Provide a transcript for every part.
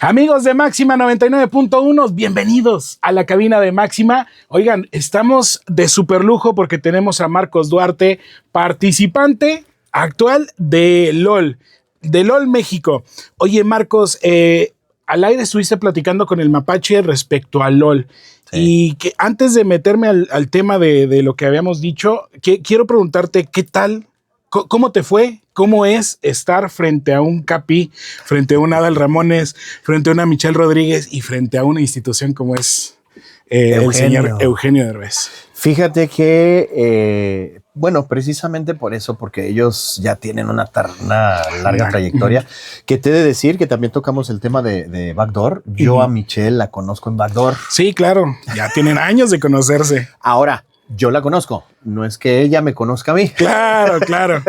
Amigos de Máxima 99.1, bienvenidos a la cabina de Máxima. Oigan, estamos de super lujo porque tenemos a Marcos Duarte, participante actual de LOL México. Oye, Marcos, al aire estuviste platicando con el Mapache respecto a LOL. Sí. Y que antes de meterme al tema de lo que habíamos dicho, quiero preguntarte, ¿qué tal? ¿Cómo te fue? ¿Cómo es estar frente a un Capi, frente a un Adal Ramones, frente a una Michelle Rodríguez y frente a una institución como es el señor Eugenio Derbez? Fíjate que, bueno, precisamente por eso, porque ellos ya tienen una larga trayectoria, que te he de decir que también tocamos el tema de Backdoor. Yo a Michelle la conozco en Backdoor. Sí, claro, ya tienen años de conocerse. Ahora, yo la conozco, no es que ella me conozca a mí. Claro, claro.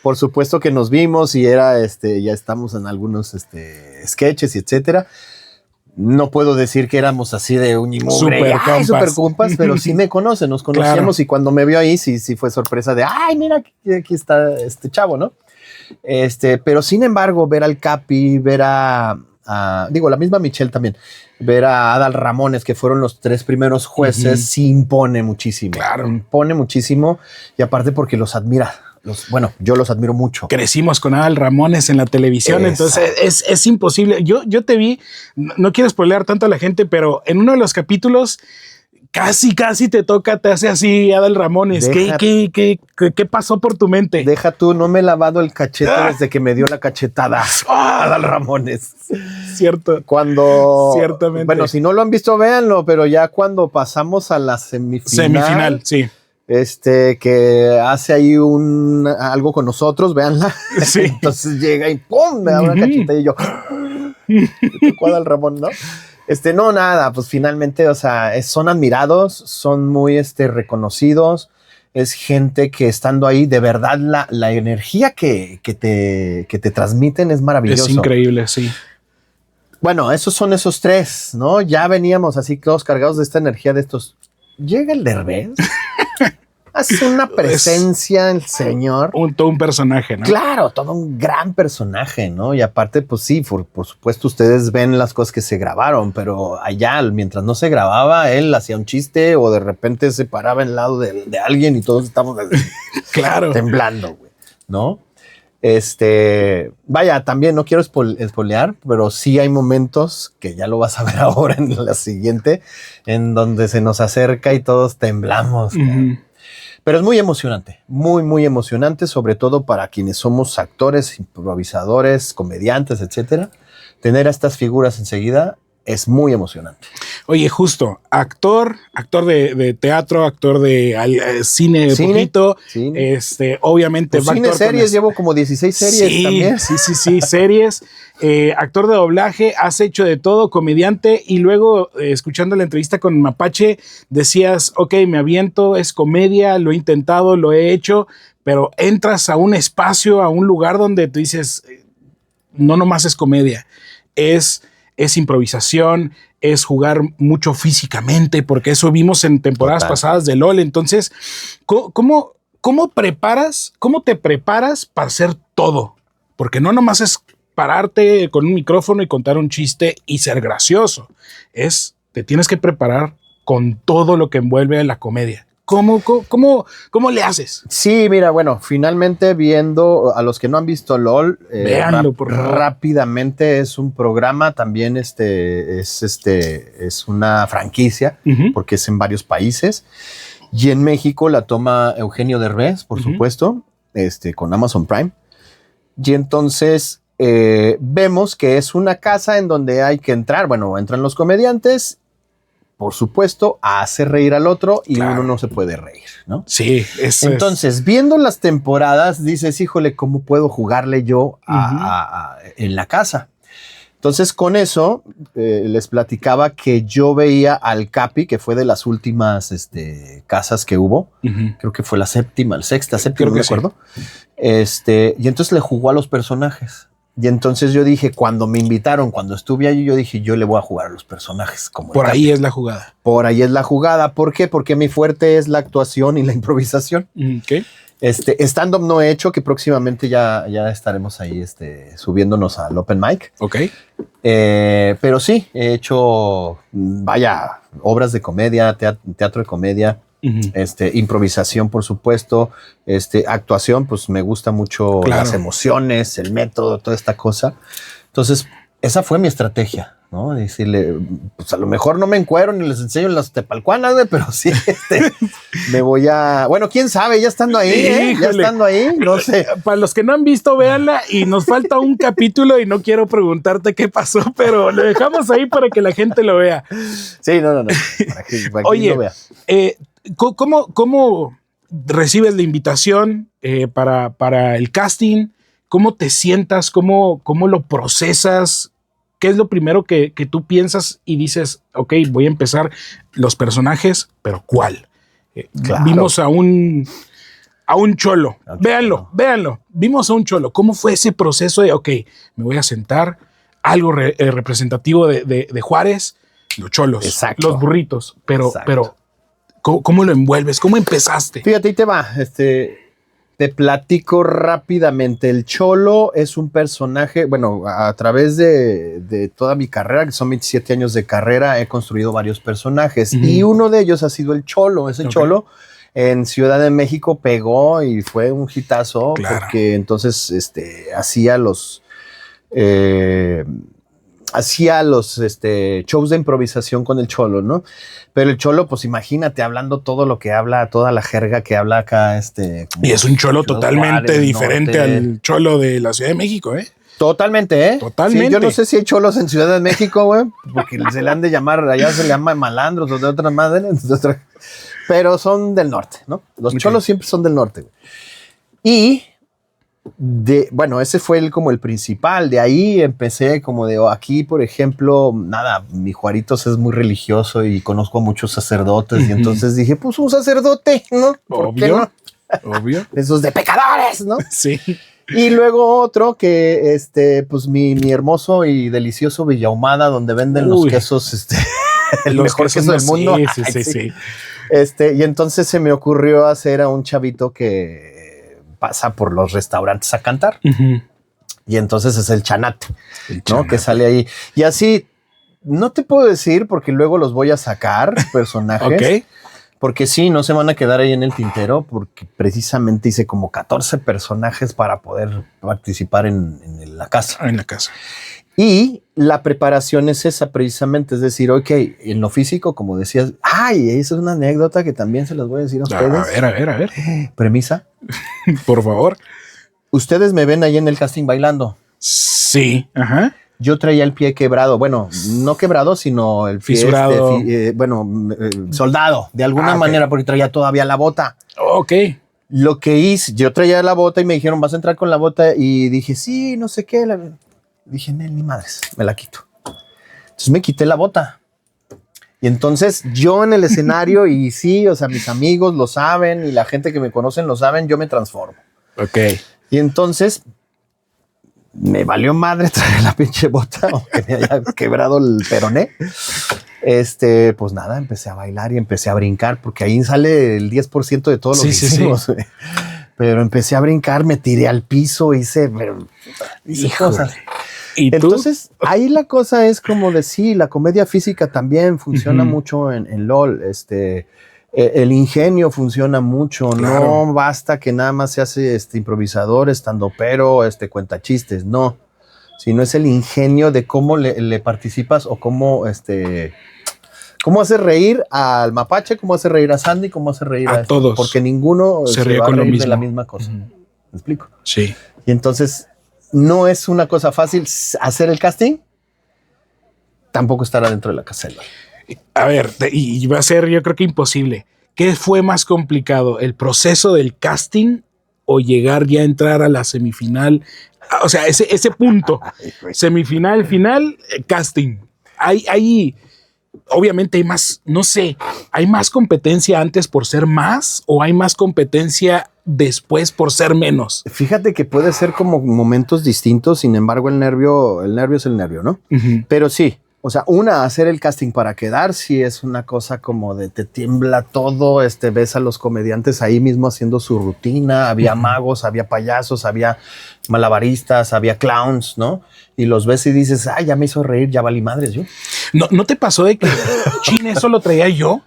Por supuesto que nos vimos y ya estamos en algunos sketches y etcétera. No puedo decir que éramos así de un y mugre, super compas, pero sí me conocen, nos conocíamos, claro. Y cuando me vio ahí sí fue sorpresa de, ay, mira, aquí está este chavo, ¿no? Pero sin embargo, ver al Capi, ver la misma Michelle también, ver a Adal Ramones, que fueron los 3 primeros jueces, sí impone muchísimo. Claro. Impone muchísimo, y aparte porque los admira. Yo los admiro mucho. Crecimos con Adal Ramones en la televisión, entonces es imposible. Yo te vi, no quiero spoilear tanto a la gente, pero en uno de los capítulos casi te hace así Adal Ramones. ¿Qué pasó por tu mente? Deja tú, no me he lavado el cachete desde que me dio la cachetada Adal Ramones. Cierto. Ciertamente. Bueno, si no lo han visto, véanlo, pero ya cuando pasamos a la semifinal, sí. Que hace ahí algo con nosotros, véanla. Sí. Entonces llega y ¡pum! Me da una cacheta y yo Adal Ramón, ¿no? No, nada, pues finalmente, o sea, son admirados, son muy reconocidos, es gente que estando ahí, de verdad, la energía que te transmiten es maravillosa. Es increíble, sí. Bueno, esos 3, ¿no? Ya veníamos así todos cargados de esta energía de estos. Llega el Derbez. Hace una presencia el señor. Todo un personaje, ¿no? Claro, todo un gran personaje, ¿no? Y aparte, pues sí, por supuesto, ustedes ven las cosas que se grabaron, pero allá, mientras no se grababa, él hacía un chiste o de repente se paraba en lado de alguien y todos estamos claro. temblando, güey, ¿no? Vaya, también no quiero spoilear, pero sí hay momentos que ya lo vas a ver ahora en la siguiente, en donde se nos acerca y todos temblamos. Pero es muy emocionante, muy, muy emocionante, sobre todo para quienes somos actores, improvisadores, comediantes, etcétera. Tener a estas figuras enseguida es muy emocionante. Oye, justo, actor de teatro, actor de cine, poquito, cine. Obviamente. Pues cine, series, llevo como 16 series también. Sí, series. Actor de doblaje, has hecho de todo, comediante, y luego, escuchando la entrevista con Mapache, decías, ok, me aviento, es comedia, lo he intentado, lo he hecho, pero entras a un espacio, a un lugar donde tú dices, no nomás es comedia, es improvisación, es jugar mucho físicamente, porque eso vimos en temporadas pasadas de LOL. Entonces, ¿cómo te preparas para hacer todo? Porque no nomás es pararte con un micrófono y contar un chiste y ser gracioso. Te tienes que preparar con todo lo que envuelve a la comedia. ¿Cómo le haces? Sí, mira, bueno, finalmente viendo a los que no han visto LOL, véanlo, por favor. Rápidamente es un programa, también es una franquicia, porque es en varios países, y en México la toma Eugenio Derbez, por supuesto, con Amazon Prime, y entonces vemos que es una casa en donde hay que entrar, bueno, entran los comediantes, por supuesto, a hacer reír al otro y claro. Uno no se puede reír, ¿no? Sí, eso entonces, viendo las temporadas, dices, híjole, ¿cómo puedo jugarle yo en la casa? Entonces, con eso, les platicaba que yo veía al Capi, que fue de las últimas casas que hubo. Creo que fue la sexta, no me acuerdo. Y entonces le jugó a los personajes. Y entonces yo dije, cuando me invitaron, cuando estuve allí, yo dije, yo le voy a jugar a los personajes. Como por ahí es la jugada. Por ahí es la jugada. ¿Por qué? Porque mi fuerte es la actuación y la improvisación. ¿Qué? Stand-up no he hecho, que próximamente ya estaremos ahí subiéndonos al Open Mic. Ok. Pero sí, he hecho, obras de comedia, teatro de comedia, improvisación, por supuesto, actuación, pues me gusta mucho las emociones, el método, toda esta cosa. Entonces, esa fue mi estrategia, ¿no? Decirle, pues a lo mejor no me encuero ni les enseño las tepalcuanas, pero sí, me voy a... Bueno, quién sabe, ya estando ahí, ya estando ahí, no sé. Para los que no han visto, véanla, y nos falta un capítulo y no quiero preguntarte qué pasó, pero lo dejamos ahí para que la gente lo vea. Sí, no. Para que Oye, lo vea. ¿Cómo recibes la invitación para el casting? ¿Cómo te sientas? ¿Cómo lo procesas? ¿Qué es lo primero que tú piensas y dices, ok, voy a empezar los personajes, pero ¿cuál? Claro. Vimos a un cholo. Véanlo. Vimos a un cholo. ¿Cómo fue ese proceso de, ok, me voy a sentar, algo representativo de Juárez, los cholos, exacto, los burritos, pero ¿cómo lo envuelves? ¿Cómo empezaste? Fíjate, ahí te va. Te platico rápidamente. El Cholo es un personaje, bueno, a través de toda mi carrera, que son 27 años de carrera, he construido varios personajes. Y uno de ellos ha sido el Cholo. Ese Cholo en Ciudad de México pegó y fue un hitazo, porque entonces hacía los shows de improvisación con el Cholo, ¿no? Pero el Cholo, pues imagínate, hablando todo lo que habla, toda la jerga que habla acá, y es un Cholo totalmente diferente al Cholo de la Ciudad de México, ¿eh? Totalmente, ¿eh? Totalmente. Sí, yo no sé si hay cholos en Ciudad de México, güey, porque se le han de llamar, allá se le llama malandros o de otras madres, pero son del norte, ¿no? Los cholos siempre son del norte, güey. Y bueno, ese fue como el principal. De ahí empecé como aquí, por ejemplo, mi Juaritos es muy religioso y conozco a muchos sacerdotes y entonces dije, pues un sacerdote, ¿no? ¿Por qué no? Obvio. Esos de pecadores, ¿no? Sí. Y luego otro que, pues mi hermoso y delicioso Villa Ahumada, donde venden los quesos, el mejor queso del mundo. Sí. Y entonces se me ocurrió hacer a un chavito que pasa por los restaurantes a cantar. Y entonces es el Chanate, ¿no? Que sale ahí. Y así, no te puedo decir porque luego los voy a sacar, personajes. Ok. Porque sí, no se van a quedar ahí en el tintero, porque precisamente hice como 14 personajes para poder participar en la casa. En la casa. Y la preparación es esa precisamente, es decir, ok, en lo físico, como decías, esa es una anécdota que también se las voy a decir a ustedes. A ver. Premisa. Por favor. Ustedes me ven ahí en el casting bailando. Sí, ajá. Yo traía el pie quebrado, bueno, no quebrado, sino el pie fisurado. Soldado, de alguna manera, porque traía todavía la bota. Ok. Lo que hice, yo traía la bota y me dijeron, vas a entrar con la bota, y dije, sí, no sé qué. Dije, ni madres, me la quito. Entonces me quité la bota. Y entonces yo en el escenario, y sí, o sea, mis amigos lo saben, y la gente que me conocen lo saben, yo me transformo. Ok. Y entonces me valió madre traer la pinche bota, aunque me haya quebrado el peroné. Pues nada, empecé a bailar y empecé a brincar, porque ahí sale el 10% de todo lo que hicimos. Sí. Pero empecé a brincar, me tiré al piso, hice cosas. ¿Y entonces, ahí la cosa es como decir, la comedia física también funciona mucho en LOL. El ingenio funciona mucho. Claro. No basta que nada más se hace improvisador, estandopero, cuenta chistes, no. Sino es el ingenio de cómo le participas o cómo hacer reír al Mapache, cómo hacer reír a Sandy, cómo hacer reír a todos. Porque ninguno se ríe con lo mismo. De la misma cosa. ¿Me explico? Sí. Y entonces no es una cosa fácil hacer el casting, tampoco estar adentro de la casa del baile. A ver, y va a ser, yo creo que imposible. ¿Qué fue más complicado? ¿El proceso del casting o llegar ya a entrar a la semifinal? O sea, ese punto. Semifinal, final, casting. Hay obviamente hay más, no sé, ¿hay más competencia antes por ser más o hay más competencia después por ser menos? Fíjate que puede ser como momentos distintos, sin embargo el nervio es el nervio, ¿no? Pero sí, O sea, hacer el casting para quedar, sí es una cosa como de te tiembla todo, ves a los comediantes ahí mismo haciendo su rutina, había magos, había payasos, había malabaristas, había clowns, ¿no? Y los ves y dices, ay, ya me hizo reír, ya valí madres yo. ¿No te pasó de que, chin, eso lo traía yo?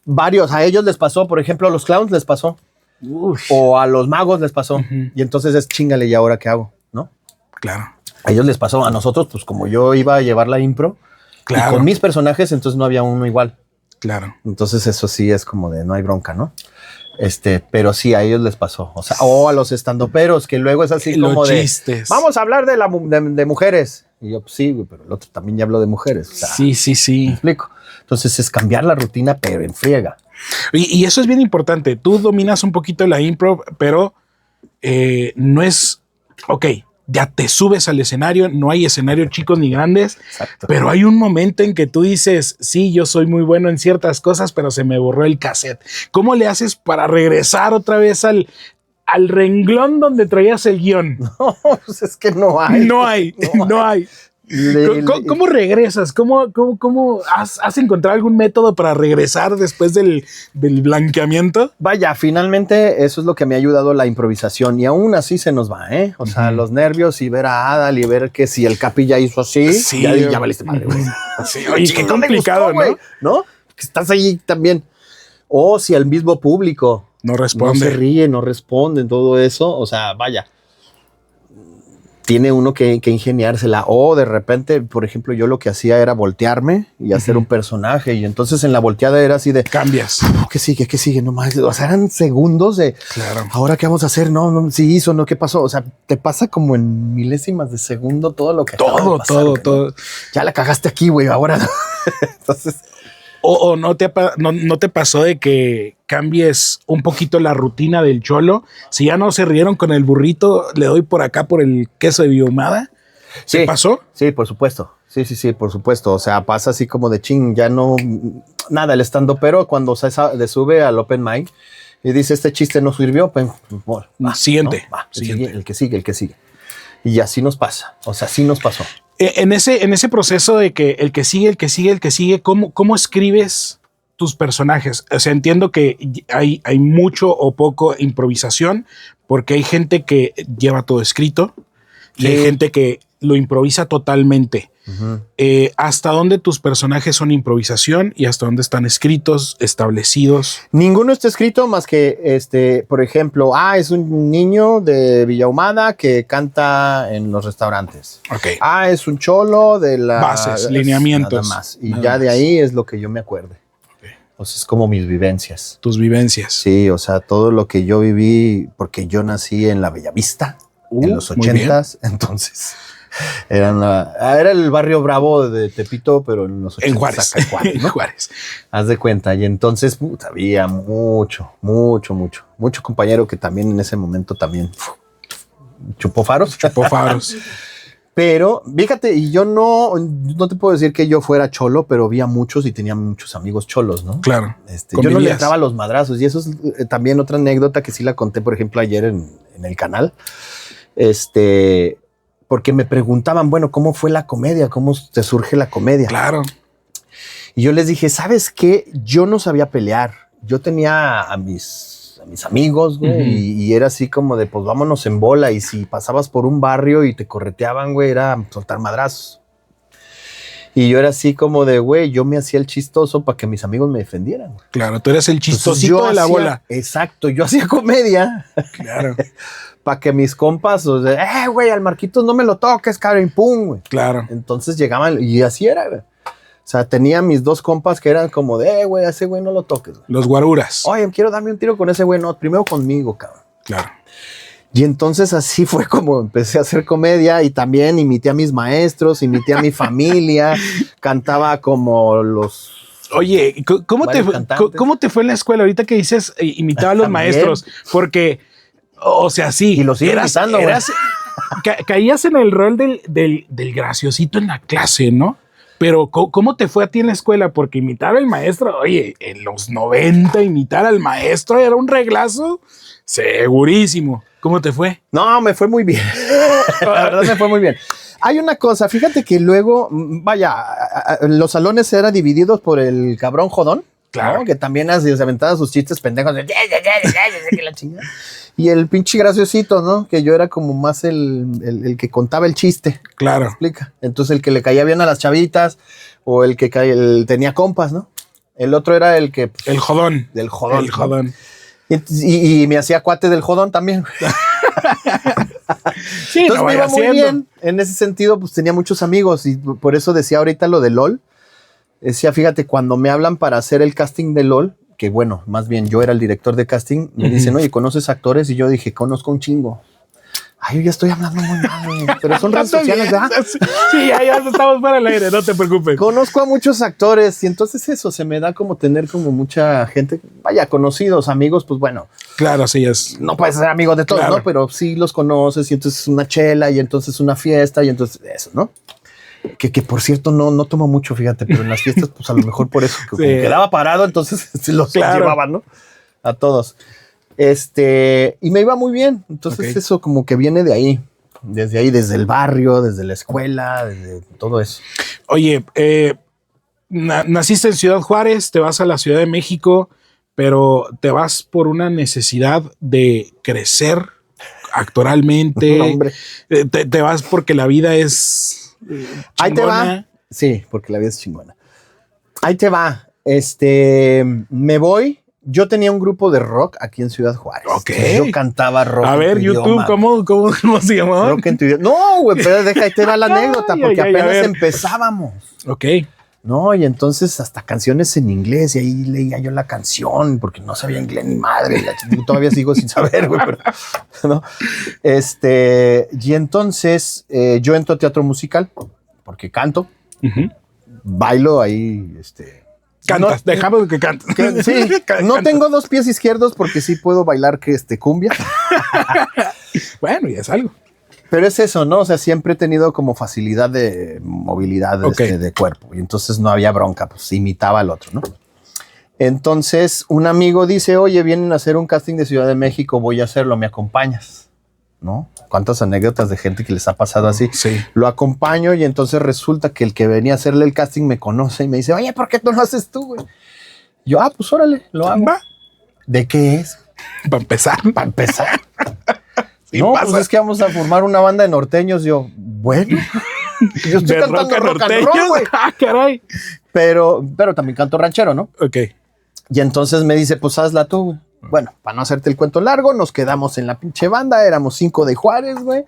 Varios, a ellos les pasó, por ejemplo, a los clowns les pasó. Uf. O a los magos les pasó. Y entonces es chíngale, ¿y ahora qué hago? ¿No? Claro. A ellos les pasó, a nosotros, pues como yo iba a llevar la impro, claro, y con mis personajes, entonces no había uno igual. Claro. Entonces eso sí es como de no hay bronca, ¿no? Pero sí, a ellos les pasó. O sea, o a los estandoperos, que luego es así como de chistes. Vamos a hablar de mujeres. Y yo, pues sí, pero el otro también ya habló de mujeres. O sea, sí. ¿Me explico? Entonces es cambiar la rutina, pero en friega. Y eso es bien importante. Tú dominas un poquito la improv, pero no es, ok, ya te subes al escenario, no hay escenarios chicos ni grandes. Exacto. Pero hay un momento en que tú dices, sí, yo soy muy bueno en ciertas cosas, pero se me borró el cassette. ¿Cómo le haces para regresar otra vez al renglón donde traías el guión? No, pues es que no hay. No hay. ¿Cómo regresas? ¿Cómo has encontrado algún método para regresar después del blanqueamiento? Vaya, finalmente eso es lo que me ha ayudado la improvisación y aún así se nos va, ¿eh? O sea, los nervios y ver a Adal y ver que si el Capi ya hizo así, sí, ya valiste madre, güey. Sí, oye, qué complicado, gustó, ¿no? Que estás ahí también. O si el mismo público no responde, no se ríe, no responde, todo eso, o sea, vaya. Tiene uno que ingeniársela. O de repente, por ejemplo, yo lo que hacía era voltearme y hacer un personaje. Y entonces en la volteada era así de... Cambias. ¿Qué sigue? No más. O sea, eran segundos de... Claro. ¿Ahora qué vamos a hacer? No, sí hizo, no, ¿qué pasó? O sea, te pasa como en milésimas de segundo todo lo que... Todo. Ya la cagaste aquí, güey, ahora no. Entonces... O no te pasó de que cambies un poquito la rutina del cholo. Si ya no se rieron con el burrito, le doy por acá por el queso de biomada. ¿Se pasó? Sí, por supuesto. Sí, por supuesto. O sea, pasa así como de ching, ya no... Nada, el estandopero cuando se sube al open mic y dice, este chiste no sirvió, pues... Siguiente. ¿no? Siguiente. El que sigue. Y así nos pasa. O sea, así nos pasó. En ese proceso de que el que sigue, ¿cómo escribes tus personajes? O sea, entiendo que hay mucho o poco improvisación, porque hay gente que lleva todo escrito y hay gente que lo improvisa totalmente. Uh-huh. ¿Hasta dónde tus personajes son improvisación y hasta dónde están escritos, establecidos? Ninguno está escrito más que, por ejemplo, es un niño de Villahumada que canta en los restaurantes. Okay. Es un cholo de la... Bases, lineamientos. Nada más. Y ya de ahí es lo que yo me acuerde. Okay. O sea, es como mis vivencias. Tus vivencias. Sí, o sea, todo lo que yo viví, porque yo nací en la Bellavista, en los 80s, entonces... Era el barrio bravo de Tepito, pero en los 80. En Juárez. Juárez, ¿no? Juárez. Haz de cuenta. Y entonces había mucho compañero que también en ese momento también chupó faros. Pero fíjate, y yo no te puedo decir que yo fuera cholo, pero había muchos y tenía muchos amigos cholos, ¿no? Claro. Yo no le entraba a los madrazos. Y eso es también otra anécdota que sí la conté, por ejemplo, ayer en el canal. Porque me preguntaban, bueno, ¿cómo fue la comedia? ¿Cómo te surge la comedia? Claro. Y yo les dije, ¿sabes qué? Yo no sabía pelear. Yo tenía a mis amigos, güey, uh-huh. y era así como de, pues vámonos en bola. Y si pasabas por un barrio y te correteaban, güey, era soltar madrazos. Y yo era así como de, güey, yo me hacía el chistoso para que mis amigos me defendieran. Güey. Claro, tú eres el chistosito de la bola. Exacto, yo hacía comedia. Claro. Para que mis compas, o sea, güey, al Marquitos no me lo toques, cabrón, pum, güey. Claro. Entonces llegaban, y así era, güey. O sea, tenía mis dos compas que eran como de, güey, a ese güey no lo toques. Güey. Los guaruras. Oye, quiero darme un tiro con ese güey, no, primero conmigo, cabrón. Claro. Y entonces así fue como empecé a hacer comedia y también imité a mis maestros, imité a mi familia, cantaba como los... Oye, ¿cómo te fue en la escuela? Ahorita que dices imitaba a los maestros, porque... O sea, sí. Y lo sigo imitando, caías en el rol del graciosito en la clase, ¿no? Pero ¿cómo te fue a ti en la escuela? Porque imitar al maestro, oye, en los 90 imitar al maestro era un reglazo segurísimo. ¿Cómo te fue? No, me fue muy bien. La verdad me fue muy bien. Hay una cosa, fíjate que luego, vaya, los salones eran divididos por el cabrón jodón. Claro. ¿No? Que también se aventaba sus chistes pendejos de la chingada. Y el pinche graciosito, ¿no? Que yo era como más el que contaba el chiste. Claro. ¿Me explica? Entonces el que le caía bien a las chavitas o el que tenía compas, ¿no? El otro era el que... El jodón. Del jodón. El jodón. Y me hacía cuate del jodón también. Sí, entonces no me iba muy haciendo. bien. En ese sentido, pues tenía muchos amigos y por eso decía ahorita lo de LOL. Decía, fíjate, cuando me hablan para hacer el casting de LOL, que bueno, más bien yo era el director de casting, me dicen, oye, ¿conoces actores? Y yo dije, conozco un chingo. Ay, yo ya estoy hablando muy mal, pero son redes sociales, ¿verdad? Sí, ya estamos para el aire, no te preocupes. Conozco a muchos actores y entonces eso, se me da como tener como mucha gente, vaya, conocidos, amigos, pues bueno. Claro, sí es. No puedes ser amigo de todos, claro. ¿no? Pero sí los conoces y entonces una chela y entonces una fiesta y entonces eso, ¿no? Que por cierto no tomo mucho, fíjate, pero en las fiestas pues a lo mejor por eso que quedaba parado, entonces los llevaban, ¿no? A todos. Y me iba muy bien, entonces eso como que viene de ahí, desde el barrio, desde la escuela, desde todo eso. Oye, naciste en Ciudad Juárez, te vas a la Ciudad de México, pero te vas por una necesidad de crecer actoralmente. No, hombre. Te vas porque la vida es chingona. Ahí te va. Sí, porque la vida es chingona. Ahí te va. Me voy. Yo tenía un grupo de rock aquí en Ciudad Juárez. Ok. Yo cantaba rock. A ver, YouTube, ¿cómo se llamaba? Rock en tu idioma. No, güey, pero ahí te va la anécdota, porque apenas empezábamos. Ok. No, y entonces hasta canciones en inglés, y ahí leía yo la canción, porque no sabía inglés ni madre. Todavía sigo sin saber, güey, pero no. Y entonces yo entro a teatro musical, porque canto, bailo ahí, Cantas, dejamos que cantes. Sí, no tengo dos pies izquierdos porque sí puedo bailar cumbia. Bueno, ya es algo. Pero es eso, ¿no? O sea, siempre he tenido como facilidad de movilidad de cuerpo. Y entonces no había bronca, pues imitaba al otro, ¿no? Entonces un amigo dice, oye, vienen a hacer un casting de Ciudad de México, voy a hacerlo, ¿me acompañas? ¿No? ¿Cuántas anécdotas de gente que les ha pasado así? Sí. Lo acompaño y entonces resulta que el que venía a hacerle el casting me conoce y me dice, oye, ¿por qué tú lo haces tú, güey? Yo, pues órale, lo hago. ¿Va? ¿De qué es? Para empezar. Para empezar. Sí, no, pasa. pues es que vamos a formar una banda de norteños. Yo, bueno. Yo estoy cantando rock and roll, güey. Ah, caray. Pero también canto ranchero, ¿no? Ok. Y entonces me dice, pues hazla tú, güey. Bueno, para no hacerte el cuento largo, nos quedamos en la pinche banda, éramos 5 de Juárez, güey.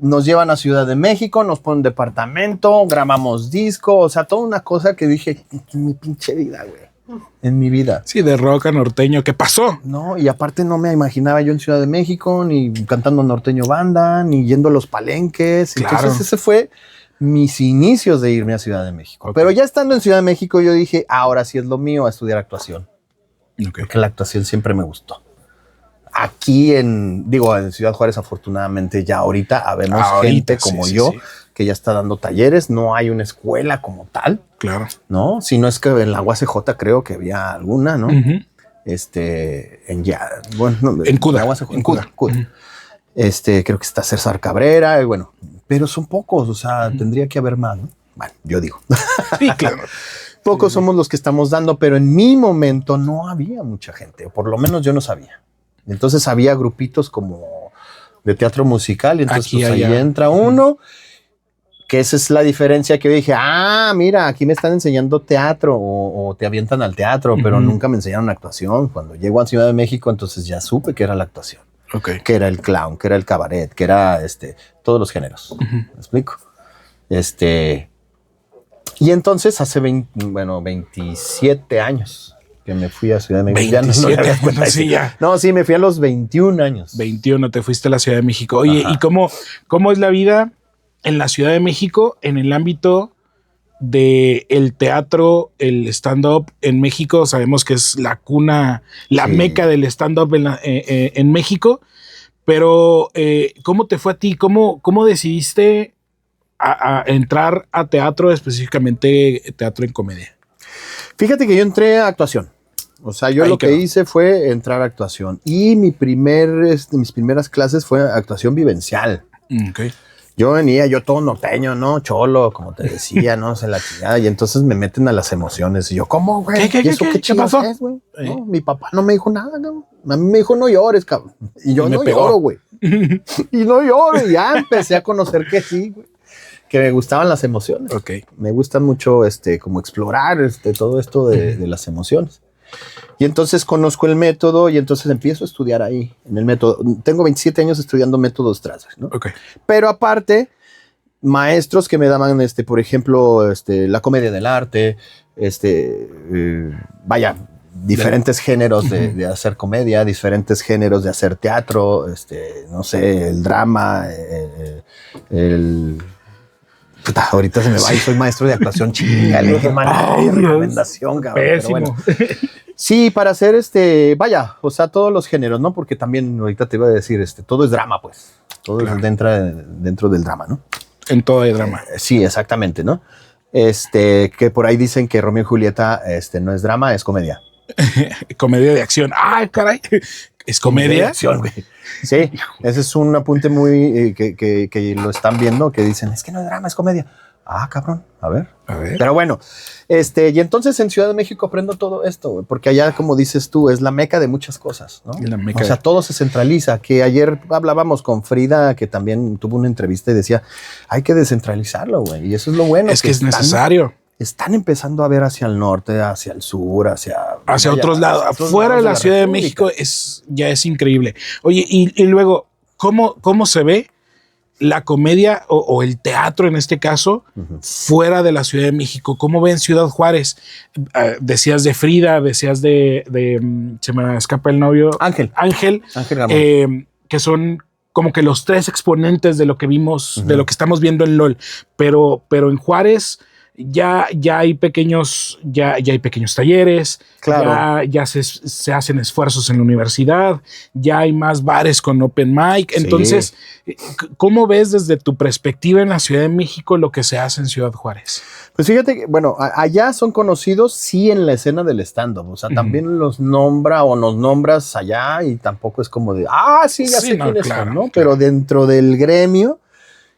Nos llevan a Ciudad de México, nos ponen departamento, grabamos disco, o sea, toda una cosa que dije, en mi pinche vida, güey. En mi vida. Sí, de rock a norteño, ¿qué pasó? No, y aparte no me imaginaba yo en Ciudad de México, ni cantando norteño banda, ni yendo a los palenques. Claro. Entonces ese fue mis inicios de irme a Ciudad de México. Okay. Pero ya estando en Ciudad de México, yo dije, ahora sí es lo mío, a estudiar actuación. Okay. Porque la actuación siempre me gustó. Aquí en Ciudad Juárez, afortunadamente, ya ahorita habemos gente como yo que ya está dando talleres. No hay una escuela como tal. Claro. ¿No? Si no es que en la UACJ creo que había alguna, ¿no? Uh-huh. En Cuda. En Cuda. Uh-huh. Creo que está César Cabrera, y bueno, pero son pocos, o sea, tendría que haber más, ¿no? Bueno, yo digo. Sí, claro. Pocos somos los que estamos dando, pero en mi momento no había mucha gente, o por lo menos yo no sabía. Entonces había grupitos como de teatro musical, y entonces aquí, pues, ahí entra uno, que esa es la diferencia que yo dije, mira, aquí me están enseñando teatro, o te avientan al teatro, pero nunca me enseñaron actuación. Cuando llego a Ciudad de México, entonces ya supe que era la actuación, que era el clown, que era el cabaret, que era todos los géneros. ¿Me explico? Y entonces hace 27 años que me fui a Ciudad de México. 27 años, sí, ya. No, sí, me fui a los 21 años. 21, te fuiste a la Ciudad de México. Oye, ¿y cómo es la vida en la Ciudad de México en el ámbito del teatro, el stand-up en México? Sabemos que es la cuna, la meca del stand-up en México, pero ¿cómo te fue a ti? ¿Cómo decidiste a entrar a teatro, específicamente teatro en comedia? Fíjate que yo entré a actuación. O sea, yo que hice fue entrar a actuación. Y mis primeras clases fue actuación vivencial. Okay. Yo venía, yo todo norteño, ¿no? Cholo, como te decía, no sé, la chingada. Y entonces me meten a las emociones. Y yo, ¿cómo, güey? ¿Qué pasó? No, mi papá no me dijo nada, cabrón. A mí me dijo, no llores, cabrón. Y yo no lloro, güey. Y no lloro. Y ya empecé a conocer que sí, güey. Que me gustaban las emociones. Okay. Me gusta mucho, como explorar, todo esto de las emociones. Y entonces conozco el método y entonces empiezo a estudiar ahí, en el método. Tengo 27 años estudiando métodos Strasberg, ¿no? Okay. Pero aparte, maestros que me daban, por ejemplo, la comedia del arte, diferentes géneros de hacer comedia, diferentes géneros de hacer teatro, no sé, el drama, ahorita se me va y soy maestro de actuación. Chingale, qué mala recomendación, cabrón. Pero bueno. Sí, para hacer o sea, todos los géneros, ¿no? Porque también ahorita te iba a decir, todo es drama, pues. Todo es dentro del drama, ¿no? En todo hay drama. Sí, exactamente, ¿no? Que por ahí dicen que Romeo y Julieta, no es drama, es comedia. Comedia de acción. ¡Ay, caray! ¿Es comedia? De acción, güey. Sí, ese es un apunte muy que lo están viendo, que dicen, es que no es drama, es comedia. Ah, cabrón, a ver. Pero bueno, y entonces en Ciudad de México aprendo todo esto, güey, porque allá, como dices tú, es la meca de muchas cosas, ¿no? O sea, todo se centraliza, que ayer hablábamos con Frida, que también tuvo una entrevista y decía, hay que descentralizarlo, güey, y eso es lo bueno. Es que es necesario. Están empezando a ver hacia el norte, hacia el sur, hacia otros lados. Fuera de la Ciudad de México ya es increíble. Oye, y luego, ¿cómo se ve la comedia o el teatro en este caso fuera de la Ciudad de México? ¿Cómo ven Ciudad Juárez? Decías de Frida, decías de se me escapa el novio. Ángel que son como que los tres exponentes de lo que vimos, de lo que estamos viendo en LOL. Pero en Juárez ya hay pequeños talleres, claro. ya se hacen esfuerzos en la universidad, ya hay más bares con open mic. Entonces, ¿cómo ves desde tu perspectiva en la Ciudad de México lo que se hace en Ciudad Juárez? Pues fíjate que, bueno, allá son conocidos, sí, en la escena del stand-up. O sea, también los nombra o nos nombras allá y tampoco es como de, sí, ya sé quiénes son, ¿no? Claro. Pero dentro del gremio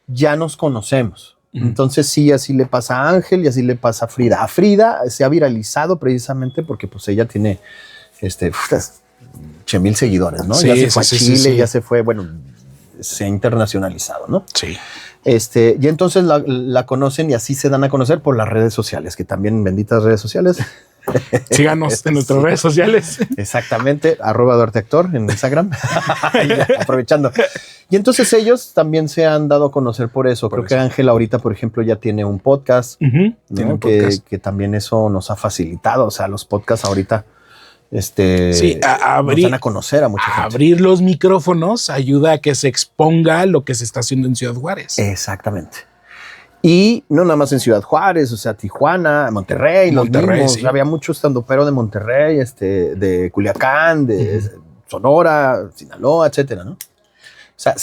ya nos conocemos. Entonces sí, así le pasa a Ángel y así le pasa a Frida. A Frida se ha viralizado precisamente porque pues ella tiene 8,000 seguidores, ¿no? Sí, ya se fue a Chile, ya se fue, bueno, se ha internacionalizado, ¿no? Sí. Y entonces la conocen y así se dan a conocer por las redes sociales, que también benditas redes sociales. Síganos en nuestras redes sociales. Exactamente, @DuarteActor en Instagram. Aprovechando. Y entonces ellos también se han dado a conocer por eso. Creo que Ángel ahorita, por ejemplo, ya tiene un podcast, ¿no? Tiene un podcast. Que también eso nos ha facilitado. O sea, los podcasts ahorita nos dan a conocer a mucha gente. Abrir los micrófonos ayuda a que se exponga lo que se está haciendo en Ciudad Juárez. Exactamente. Y no nada más en Ciudad Juárez, o sea, Tijuana, Monterrey, los mismos. Sí. Había mucho estandopero de Monterrey, de Culiacán, de Sonora, Sinaloa, etcétera, ¿no? O sea,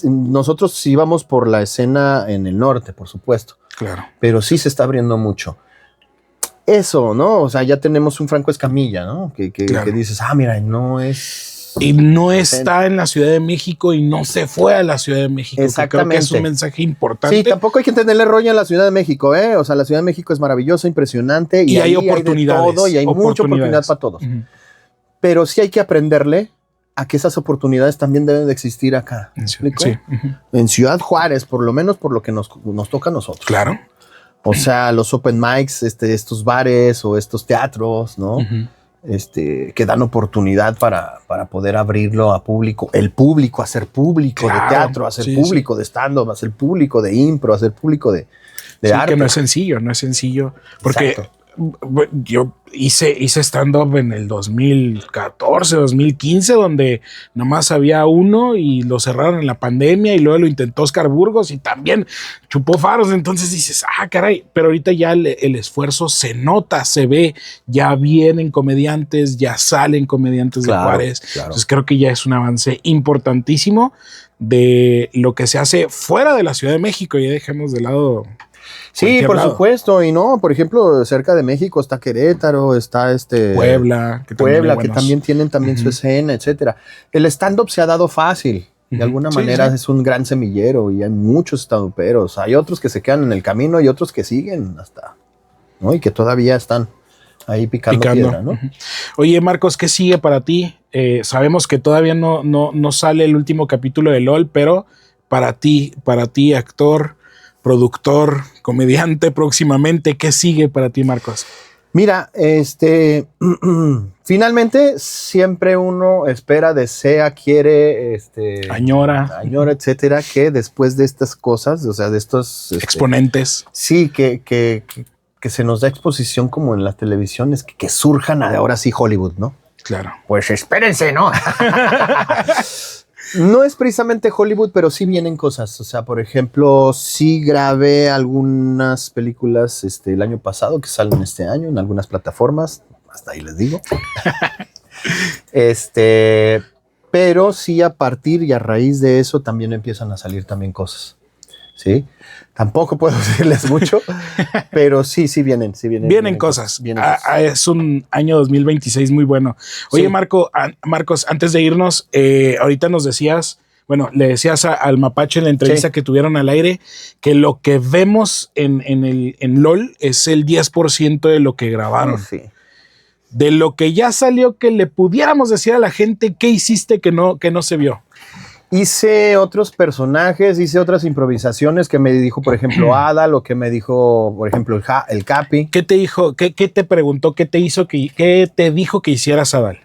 nosotros sí vamos por la escena en el norte, por supuesto. Claro. Pero sí se está abriendo mucho. Eso, ¿no? O sea, ya tenemos un Franco Escamilla, ¿no? Que dices, mira, no es... Y no está en la Ciudad de México y no se fue a la Ciudad de México. Exactamente. Creo que es un mensaje importante. Sí, tampoco hay que tenerle rollo en la Ciudad de México, ¿eh? O sea, la Ciudad de México es maravillosa, impresionante. Y hay oportunidades. Hay de todo y hay mucha oportunidad para todos. Pero sí hay que aprenderle a que esas oportunidades también deben de existir acá. Sí. En Ciudad Juárez, por lo menos por lo que nos toca a nosotros. Claro. O sea, los open mics, estos bares o estos teatros, ¿no? Que dan oportunidad para poder abrirlo a público, hacer público de teatro, hacer público de stand-up, hacer público de impro, hacer público de arte. Que no es sencillo, porque exacto. Yo hice stand-up en el 2014, 2015, donde nomás había uno y lo cerraron en la pandemia y luego lo intentó Oscar Burgos y también chupó faros. Entonces dices, caray, pero ahorita ya el esfuerzo se nota, se ve, ya vienen comediantes, ya salen comediantes de Juárez. Claro. Entonces creo que ya es un avance importantísimo de lo que se hace fuera de la Ciudad de México. Ya dejemos de lado... Sí, por supuesto, y no, por ejemplo, cerca de México está Querétaro, está Puebla, que también tienen su escena, etcétera. El stand-up se ha dado fácil, De alguna manera es un gran semillero y hay muchos estandoperos. Hay otros que se quedan en el camino y otros que siguen hasta, ¿no? Y que todavía están ahí picando. Piedra, ¿no? Oye, Marcos, ¿qué sigue para ti? Sabemos que todavía no sale el último capítulo de LOL, pero para ti, actor, productor, comediante próximamente, ¿qué sigue para ti, Marcos? Mira, finalmente siempre uno espera, desea, quiere, añora, etcétera, que después de estas cosas, o sea, de estos exponentes, sí, que se nos da exposición como en la televisión, es que surjan ahora sí Hollywood, ¿no? Claro. Pues espérense, ¿no? No es precisamente Hollywood, pero sí vienen cosas. O sea, por ejemplo, sí grabé algunas películas el año pasado que salen este año en algunas plataformas. Hasta ahí les digo. Pero sí a partir y a raíz de eso también empiezan a salir también cosas. ¿Sí? Tampoco puedo decirles mucho, pero sí vienen cosas. Es un año 2026 muy bueno. Oye, sí. Marcos, antes de irnos, ahorita nos decías, bueno, le decías al Mapache en la entrevista que tuvieron al aire, que lo que vemos en LOL es el 10% de lo que grabaron. Sí. De lo que ya salió, que le pudiéramos decir a la gente, ¿qué hiciste que no se vio? Hice otros personajes, hice otras improvisaciones que me dijo, por ejemplo, Adal, o que me dijo, por ejemplo, el Capi. ¿Qué te dijo? ¿Qué te preguntó? ¿Qué te dijo que hicieras, Adal?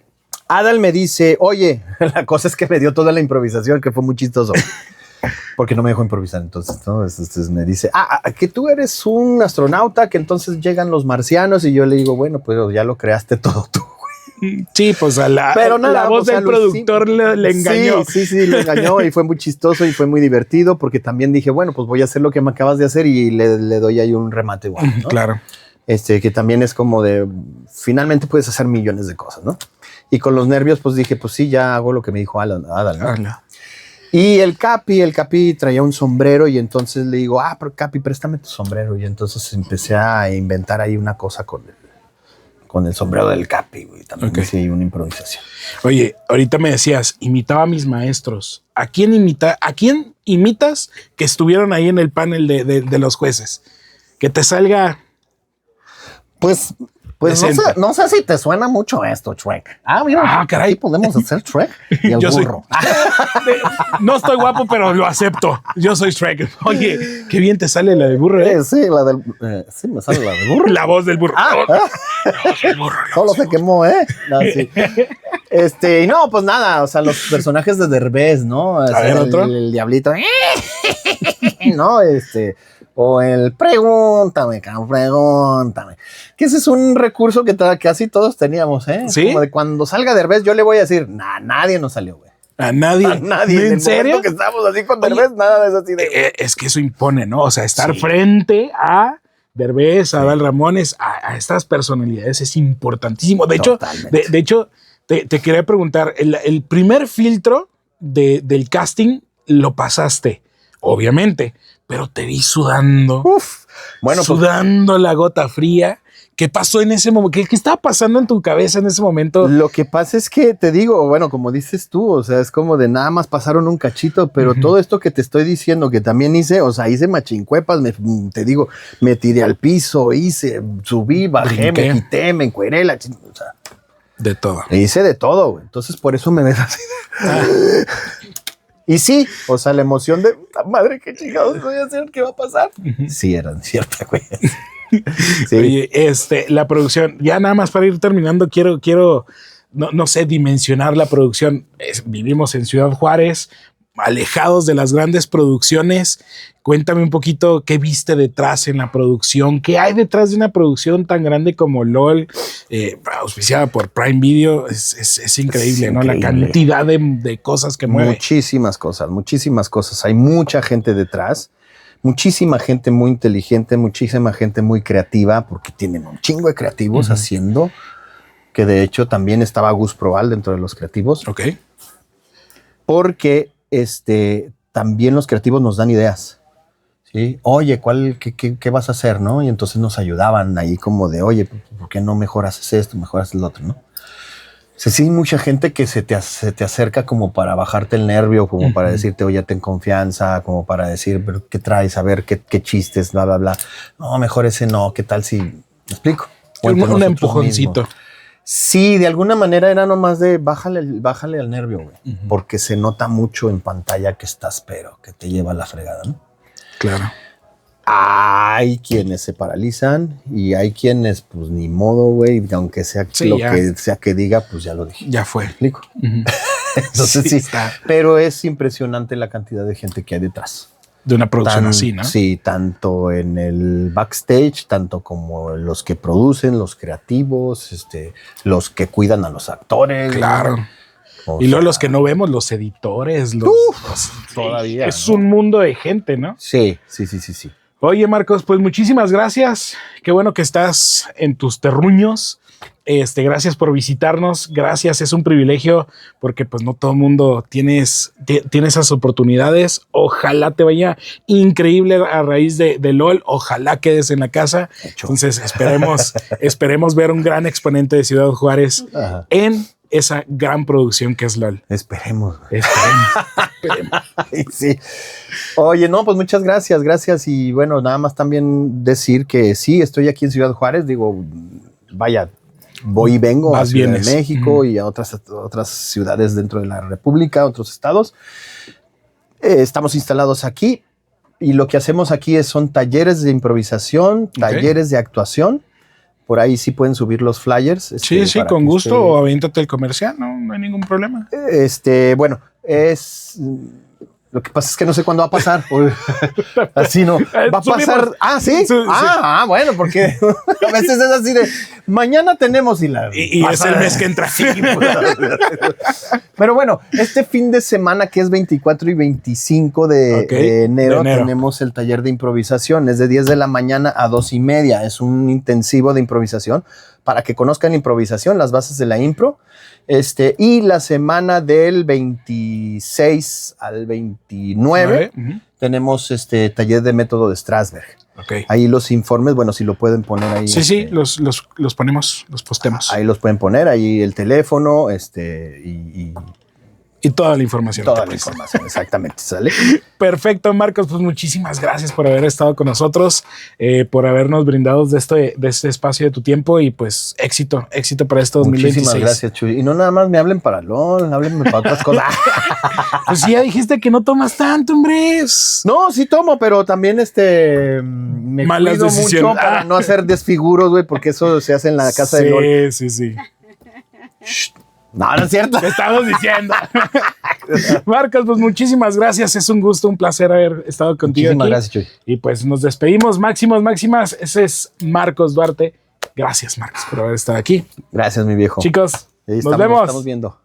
Adal me dice, oye, la cosa es que me dio toda la improvisación, que fue muy chistoso. Porque no me dejó improvisar, entonces, ¿no? Entonces me dice, que tú eres un astronauta, que entonces llegan los marcianos, y yo le digo, bueno, pues ya lo creaste todo tú. Sí, pues la voz del productor le engañó. Sí, le engañó y fue muy chistoso y fue muy divertido porque también dije, bueno, pues voy a hacer lo que me acabas de hacer y le doy ahí un remate igual, ¿no? Claro. Que también es como de, finalmente puedes hacer millones de cosas, ¿no? Y con los nervios, pues dije, pues sí, ya hago lo que me dijo Adal, ¿no? Y el Capi traía un sombrero y entonces le digo, pero Capi, préstame tu sombrero. Y entonces empecé a inventar ahí una cosa con el sombrero del Capi, güey. También hice una improvisación. Oye, ahorita me decías, imitaba a mis maestros. ¿A quién imitas que estuvieron ahí en el panel de los jueces? Que te salga... Pues no sé si te suena mucho esto, Shrek. Mira, caray. Aquí podemos hacer Shrek y el burro. No estoy guapo, pero lo acepto. Yo soy Shrek. Oye, qué bien te sale la del burro, ¿eh? Sí, sí, me sale la del burro. La voz del burro. Solo se quemó, ¿eh? No, sí. No, pues nada, o sea, los personajes de Derbez, ¿no? A ver, otro. El diablito. ¿No? O el pregúntame. Que ese es un recurso que casi todos teníamos, ¿eh? ¿Sí? Como de cuando salga Derbez, yo le voy a decir, nadie nos salió, güey. ¿A nadie? ¿En serio? Que estamos así con Derbez, nada de eso así de... Es que eso impone, ¿no? O sea, estar frente a Derbez, a Adal Ramones, a estas personalidades es importantísimo. De hecho, te quería preguntar, el primer filtro del casting lo pasaste, obviamente, pero te vi sudando. Sudando la gota fría. ¿Qué pasó en ese momento? ¿Qué estaba pasando en tu cabeza en ese momento? Lo que pasa es que te digo, bueno, como dices tú, o sea, es como de nada más pasaron un cachito, pero todo esto que te estoy diciendo que también hice, o sea, hice machincuepas, te digo, me tiré al piso, subí, bajé, me quité, me encueré, o sea. De todo. Hice de todo, güey. Entonces por eso me ves así. Y sí, o sea, la emoción de, madre, qué chingados voy a hacer, ¿qué va a pasar? Sí, era cierta, güey. Sí. Oye, la producción, ya nada más para ir terminando, quiero no sé, dimensionar la producción. Vivimos en Ciudad Juárez, alejados de las grandes producciones. Cuéntame un poquito qué viste detrás en la producción, qué hay detrás de una producción tan grande como LOL, auspiciada por Prime Video. Es increíble, ¿no? La cantidad de cosas que mueve. Muchísimas cosas. Hay mucha gente detrás. Muchísima gente muy inteligente, muchísima gente muy creativa, porque tienen un chingo de creativos haciendo, que de hecho también estaba Gus Proal dentro de los creativos. Ok. Porque también los creativos nos dan ideas. ¿Sí? Oye, ¿qué vas a hacer, no? Y entonces nos ayudaban ahí como de, oye, ¿por qué no mejor haces esto, mejor haces lo otro, no? sea, sí hay mucha gente que se te acerca como para bajarte el nervio, como para decirte, oye, ten confianza, como para decir, pero ¿qué traes? A ver, ¿qué chistes? Bla, bla, bla. No, mejor ese no. ¿Qué tal si... ¿Me explico? Un empujoncito. Mismos. Sí, de alguna manera era nomás de bájale al nervio, güey. Porque se nota mucho en pantalla que estás, pero que te lleva la fregada, ¿no? Claro. Hay quienes se paralizan y hay quienes, pues ni modo, güey, aunque sea que sea que diga, pues ya lo dije. Ya fue. ¿Me explico? Entonces sí, está. Pero es impresionante la cantidad de gente que hay detrás. De una producción así, ¿no? Sí, tanto en el backstage, tanto como los que producen, los creativos, los que cuidan a los actores. Claro. Y luego los que no vemos, los editores, todavía. Es un mundo de gente, ¿no? Sí. Oye, Marcos, pues muchísimas gracias. Qué bueno que estás en tus terruños. Gracias por visitarnos. Gracias, es un privilegio porque pues no todo el mundo tiene esas oportunidades. Ojalá te vaya increíble a raíz de LOL. Ojalá quedes en la casa. Entonces esperemos ver un gran exponente de Ciudad Juárez en esa gran producción que es LOL. Esperemos. Sí. Oye, no, pues muchas gracias. Y bueno, nada más también decir que sí, estoy aquí en Ciudad Juárez. Digo, vaya, voy y vengo a Ciudad de México y a otras ciudades dentro de la República, otros estados. Estamos instalados aquí y lo que hacemos aquí son talleres de improvisación, talleres de actuación. Por ahí sí pueden subir los flyers. Sí, con gusto, o aviéntate el comercial, no hay ningún problema. Bueno, lo que pasa es que no sé cuándo va a pasar. Así no. Va a pasar. Ah, ¿sí? Bueno, porque a veces es así de mañana tenemos y es el mes que entra. Sí, pero bueno, este fin de semana que es 24 y 25 de enero tenemos el taller de improvisación. Es de 10 de la mañana a 2:30. Es un intensivo de improvisación para que conozcan la improvisación, las bases de la impro. Y la semana del 26 al 29 tenemos taller de método de Strasberg. Ahí los informes, bueno, si lo pueden poner ahí. Sí, los ponemos, los postemos. Ahí los pueden poner, ahí el teléfono, y toda la información. Toda la información, exactamente, ¿sale? Perfecto, Marcos, pues muchísimas gracias por haber estado con nosotros, por habernos brindado de este espacio de tu tiempo y pues éxito para este 2026. Muchísimas gracias, Chuy. Y no nada más me hablen para LOL, háblenme para otras cosas. Pues sí, ya dijiste que no tomas tanto, hombre. No, sí tomo, pero también me malas cuido decisiones mucho para no hacer desfiguros, güey, porque eso se hace en la casa de LOL. Sí. No es cierto. Te estamos diciendo. Marcos, pues muchísimas gracias. Es un gusto, un placer haber estado contigo. Muchísimas gracias, Chuy. Y pues nos despedimos. Máximas. Ese es Marcos Duarte. Gracias, Marcos, por haber estado aquí. Gracias, mi viejo. Chicos, nos vemos. Estamos viendo.